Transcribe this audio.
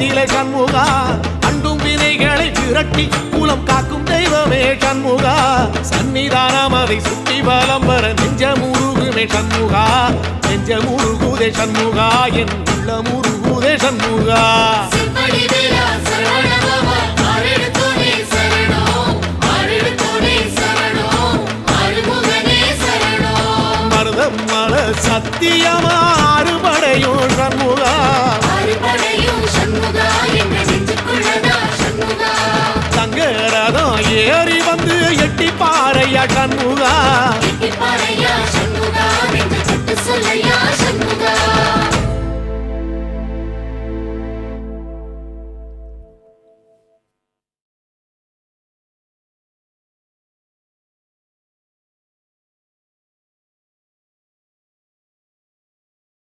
குலத்திலே சண்முகா அண்டும் வினைகளை விரட்டி குலம் காக்கும் தெய்வமே சண்முகா சன்னிதானம் அதை சுற்றி பலம் வர நெஞ்சமுருகுமே சண்முகா நெஞ்சமுருகுதே சண்முகா என் உள்ளமுருகுதே சண்முகா மருதம் மல சத்தியமா